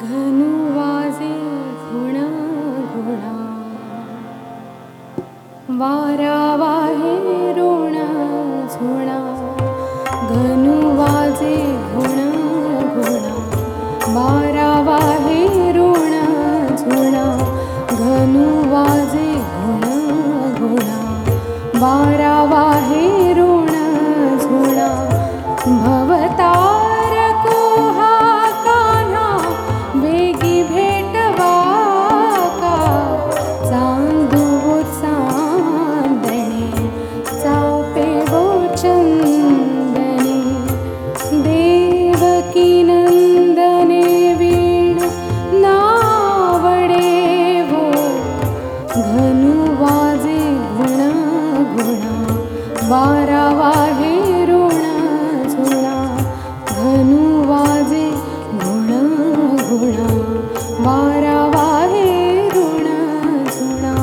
घनु वाजे घुणा घुणा, वारा वाहे रोणा झुणा. घनु वाजे घुणा घुणा, वारा वाहे रोणा झुणा. घनु वाजे घुणा घुणा, वारा वाहे रोणा झुणा. भवतारको हा कान्हा, वेगी भेटवा का. चांदूवो चांदणे, चापेवो चंदणे. देवकी नंदने वीण नावडेवो. घनु वाजे घुणा घुणा, वारा वाहे रोणा झुणा. घनु वाजे घुणा घुणा, वारा वाहे रोणा झुणा.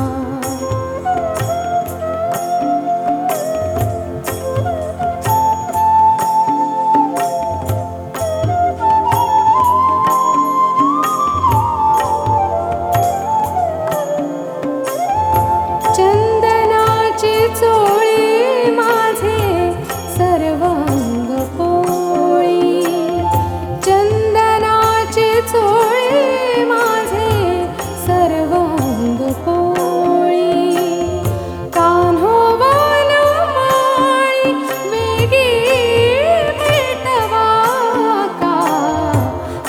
चंदनाची चोळी माझे सर्वांग पोळी. चंदनाची चोळी माझे सर्वांग पोळी. कान्हो वनमाळी, वेगी भेटवा का.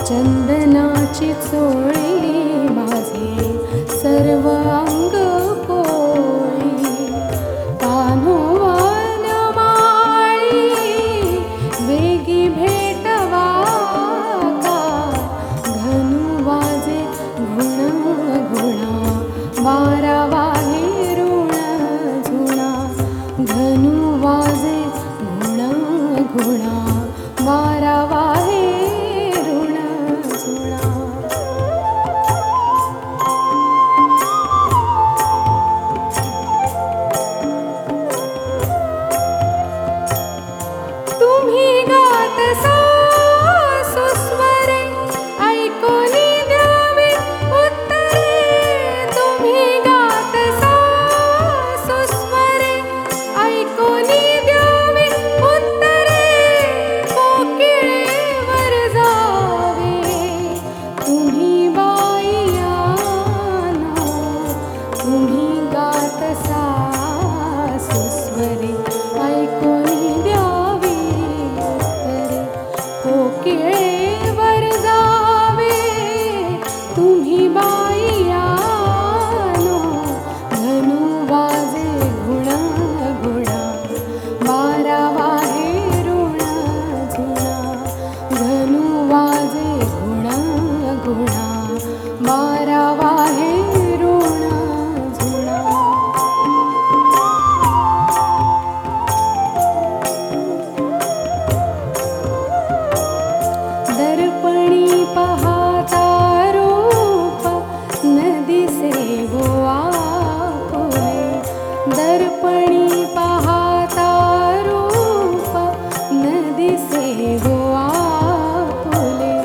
चंदनाची चोळी माझे सर्वांग पोळी. कान्हो वनमाळी, वेगी भेटवा का. घनु वाजे घुणा घुणा, वारा वाहे रोणा झुणा. घनु वाजे घुणा घुणा, वारा वाहे रोणा झुणा. तुम्ही गात सुस्वरे, ऐकोनी द्यावे उत्तरे. तुम्ही गात सुस्वरे, ऐकोनी द्यावे उत्तरे. कोकिळेवर जावे तुम्ही बाईयानो. तुम्ही गात सुस्वरे, ऐकोनी द्यावे उत्तरे. कोकिळेवर जावे तुम्ही बाईयानो. घनु वाजे घुणा घुणा, वारा वाहे रोणा झुणा. घनु वाजे घुणा घुणा, वारा वाहे रोणा झुणा. दर्पणी पाहता रूप, न दिसेवो आपुले. दर्पणी पाहता रूप, न दिसेवो आपुले.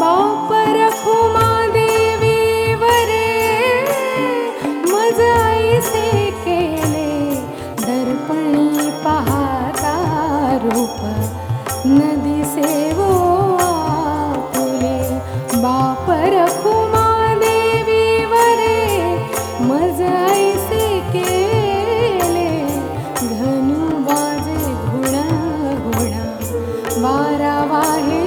बाप रखुमा देवीवरे, मज ऐसे केले. दर्पणी पाहता रूप, न दिसेवो आपुले. बाप रखुमा देवीवरे, मज ऐसे केले. घनु वाजे घुणा घुणा, वारा वाहे